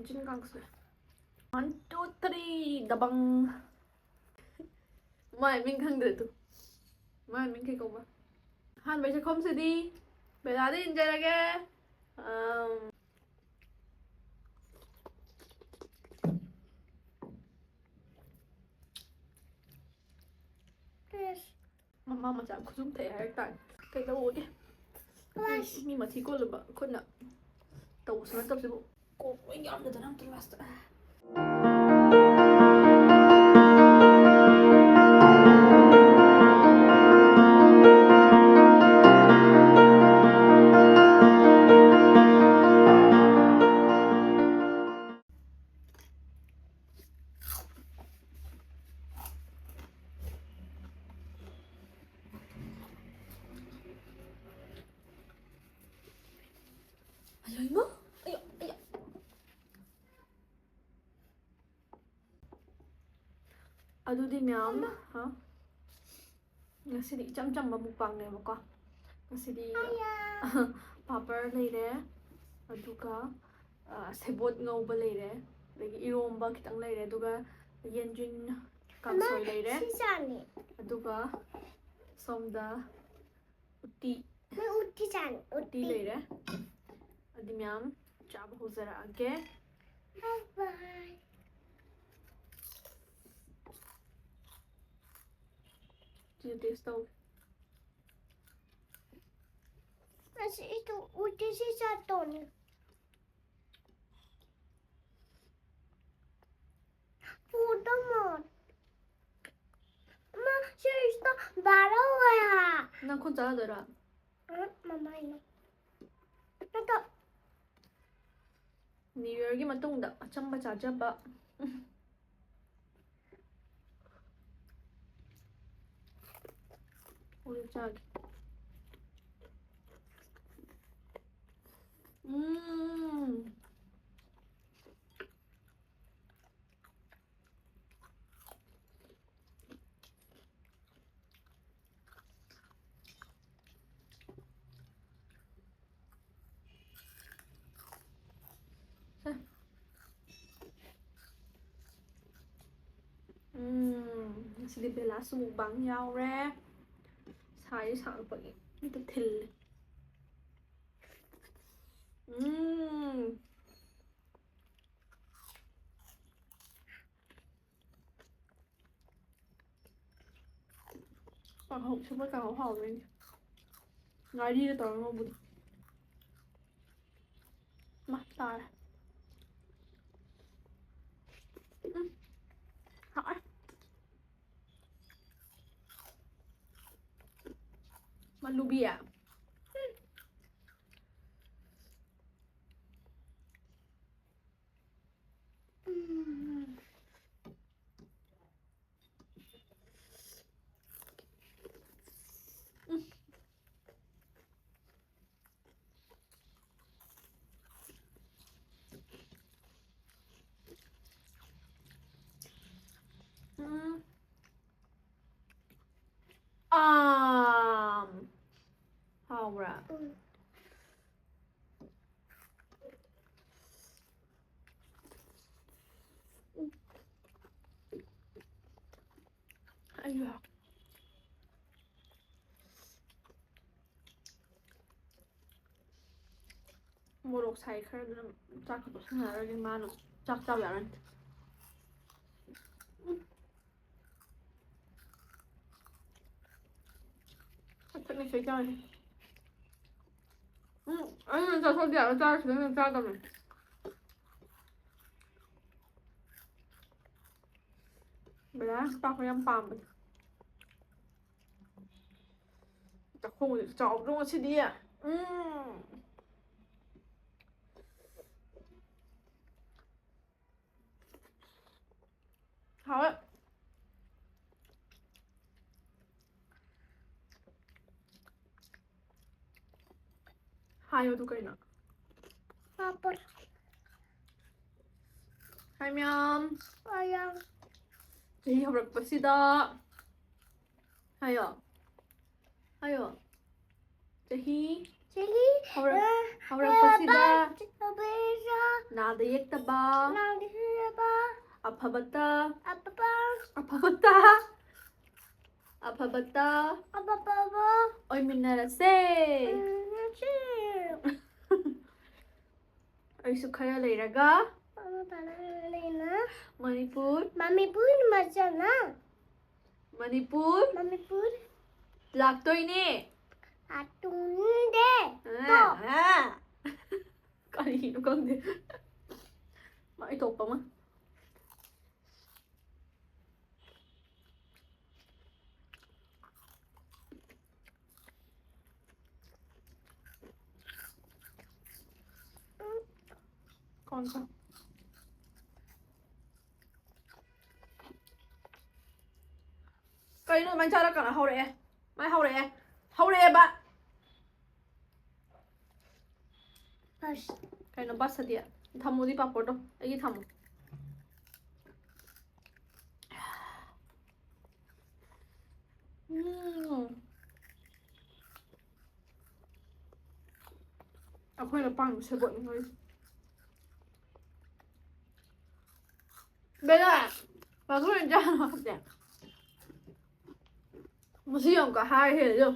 엔진 강수야. 1, 2, 3 다방. Mời mình khăng được. Mời mình khi cùng. Han bây giờ không sẽ đi. Bây giờ đi chơi ra kìa. Mama mà chẳng có dùng thể hay tại cái đâu đi. Mi mà thì cô là bạn con nè. Tàu sẽ tập sự. Cô anh em được năm tuần last. Ayo mo. Ayo. Aduh ma'am, ha? Ngasidi Achamba Mukbang ne bako. Ngasidi papar leire, aduga Sebot Ngouba leire, lagi Eromba kitang leire, aduga yenjin kangsoi leire, aduga somda Utti leire. Adi ma'am, chaba ho zara age. Bye. Dia taste tau. Mas itu udah sih satu nih. Udah mau. Ma, sista baru ya. Nang kon zara dara. Mama ini. Nanti. New Year gi matungda achamba chajaba. Uli chag. Ngasidi bela mukbang Yaore. Sai sang pagi. Itu til. Còn hộp cho mấy cả hộp hộp lên. Nói đi tao nó bụi. Mắt tai. Hỏi. Mà lubi à? Haore. Ayo. Morok sai khar dum chak to sana ra ring mano chak chao yaran. Thật này phải chơi. Anh cho thôi điểm ra thì nó ra tầm này. Bây giờ tao phải ăn pam. Chắc không được chọc luôn chứ đi à. Thôi. Hai ô tô cây nè. Papa. Hai miam. Ayang. Jadi học bác sĩ đó. Hayo. Hayo. Jadi Jadi. học bác sĩ đó. Bisa. Nada yektaba. Nada yektaba. Aphabata. Apapa. Aphabata. Aphabata. Apapa. Oy minarase. Aisu khara leiraga. Manipur. Manipur majana. Manipur. Manipur. Laktoine. Atunde. Kanino kangde. Maitokpa ma. Con sao? Cây nó bánh cho nó cả là Haore. Mai Haore. Haore ba. Bus. Cây nó bắt sao đi. Thamu đi papor do. Ai thamu. Akhoi là pang sebot ngoi. Bây giờ và số điện tra nó đẹp. Một sử dụng cả hai hệ được.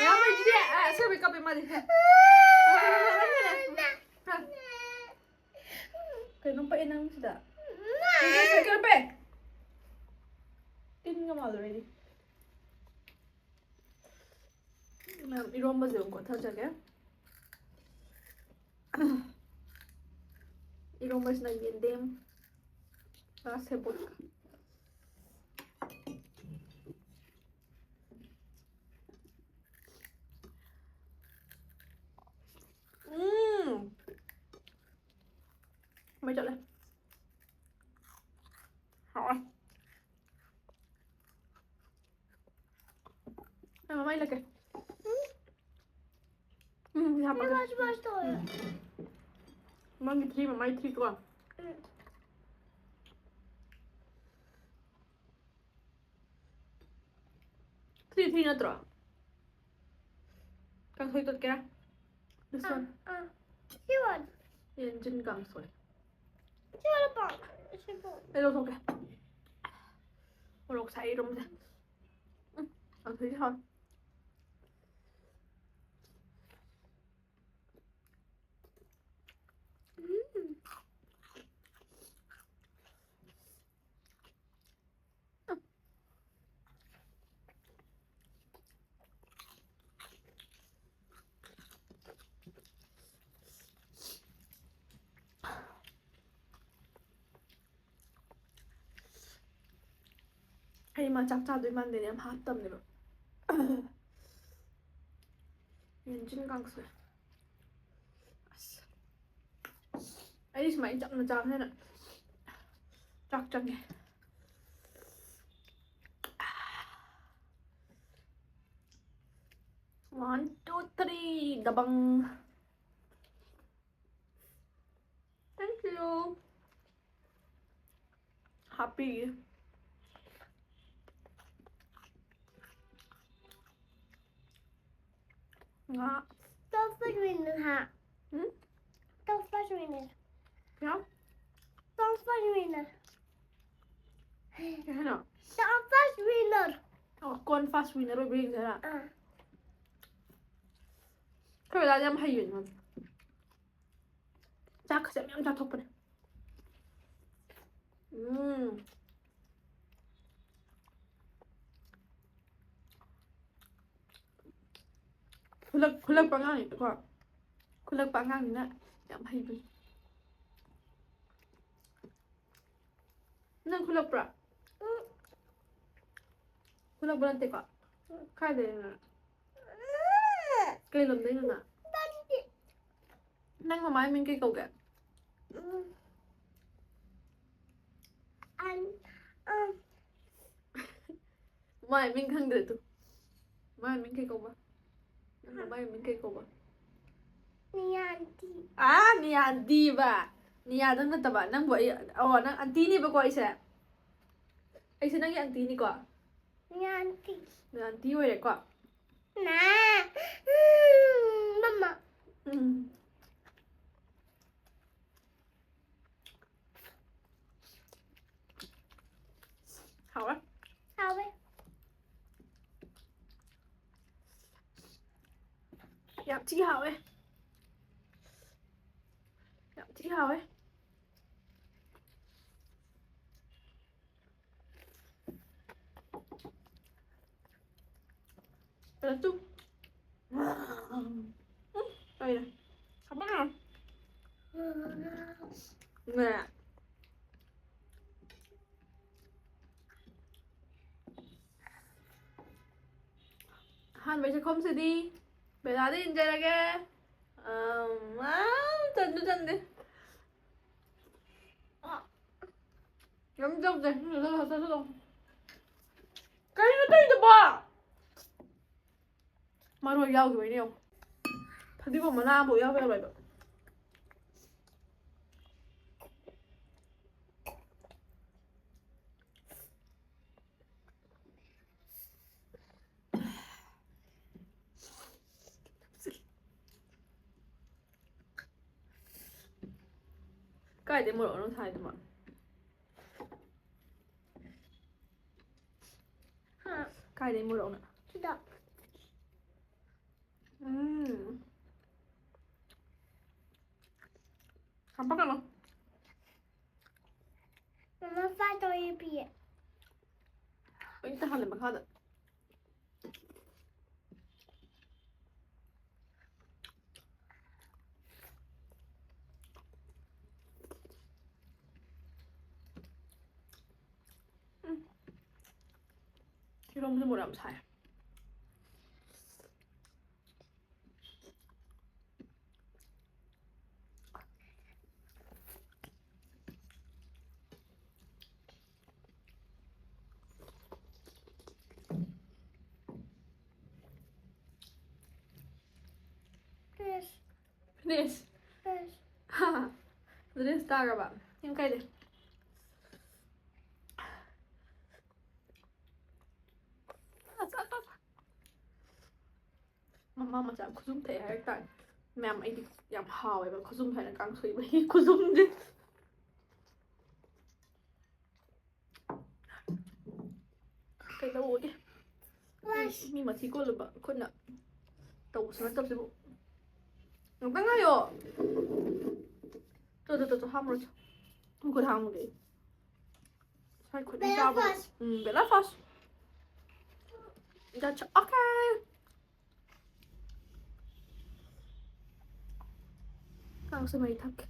Ya mày đi đi. Sao mày copy mà đi. Cái nó phải năng sudah. Cái pe. Tin nggak malu ini. Eromba dùng của thơ chắc Eromba is like yendem. Sebot. Mày chọn lên. Hỏi. Mà mày là kìa. Làm Det var svårt. Mange timer, mig 10 gram. Three na tra. Kang soy tot kira. This one. Siwan. Yan jin kang soy. Siwan pa. Siwan. Hello thôi kìa. Ôi say đúng rồi. Ăn thử thôi. Hay mà chắp chắp đôi man để em hát tâm này mà. Nhìn chân căng rồi. Ấy đi mày chậm nó chậm thế này. Chắc chắc nhỉ. One, two, three, dabang. Thank you. Happy. Nga. De försvinner här. De försvinner. Ja. De försvinner. Cái nào? De försvinner. Con fast winner rồi bring thế nào? Cái này em hay yun mà. Chắc sẽ em cho thục này. Kulak pangang itu kok. Kulak pangang na. Em hay yun. Nang kulak pra. Kulak berante kok. Khai đây nè. Cây lùm đấy nè. Nang mà máy mình cây cầu kìa. Mai mình khăng được tụ. Mai mình cây cầu ba. Mai mình cây cầu ba. Nianti. Ni auntie ba. Ni adang na taba. Nang boy. Oh, nang auntie ni ba ko isa? Ay sa nang auntie ni ko. Nanti. Auntie ꯑꯣꯏꯔꯦꯀꯣ. Nah. Mama. Haore. Haore. Yam chi haore. Yam chi haore. Đây là chung. Đây này. Không bắt nào. Nè. Han bây giờ không sẽ đi. Bây giờ đi chơi là kìa. Chân đi. Ngắm dốc rồi. Sao. Cái nó đi được bà. 마루 야기 왜 이래요? 다디고 뭐나 뭐 야기 왜 이래? cái để một nó thay được mà cái để một nữa Sudah. 깜빡하나? Mama fatto i piedi. 일단 하는 막 하다. 이러면서 뭐라면 사요. Finish. Haha. Finish ta các bạn. Thêm cây đi. Mama chạm có dùng thể hay tại mẹ ấy thì giảm hào ấy và có dùng thể là càng suy với có dùng đi. Cây tao uống đi. Mi mà thì cô là bạn con nè. Tàu sáng tập Sebot. Nó căng ngay rồi. 저 ham rồi. Không có ham gì. Sai quên đi sao vậy? Bella fast. Dạ ok. Kanske mig tack.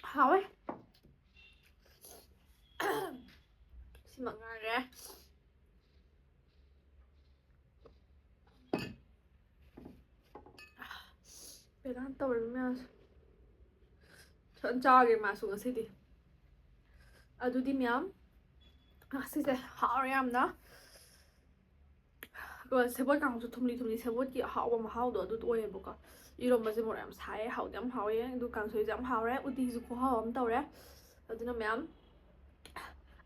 Haore. Xin mọi người ra. Về ăn tàu rồi nha. 전적인 맛은 Ngasidi. 아두디면 Ngasidi Haore amna. 그 세번 강수 톰리 세번기 하고 하우도 아두 오해 볼까. 이런 맛이 뭐람 사에 하우담 하오에 두 강수에 잠 하오래 우디즈 고 하엄 떠래. 아두나 면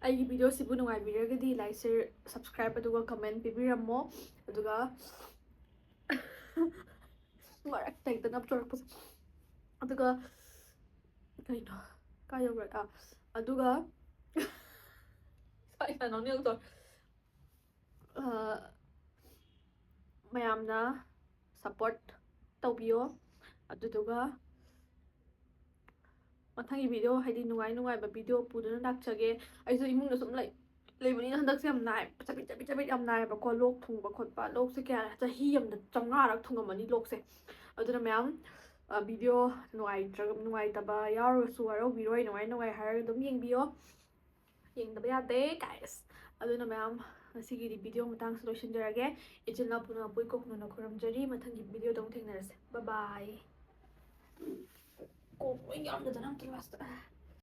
아이 비디오 시부 누가이 비디오가디 like share subscribe aduga comment 비비람모 aduga 마락 땡땡 앞쪽으로 aduga 그니까 까여버렸다. 누가 사이가 너네도 mayamna support tawbiyo aduduga mathang video haidi nugai ba video puduna dakchage aisu imungna sum leibani handak se am nai chabi am nai ba ko lok thung ba khot ba lok se kya chahi yamda chamnga rak thungamani lok se aduna mayam video nuai taba yaore su aro viroi nuai har dum yengbiyo yengdaba yade guys aduna mayam ngasigi video matang solution jarage ichilna puna pui koknuna khuramjari mathangi video dong thengnarase bye bye ko yamda danam last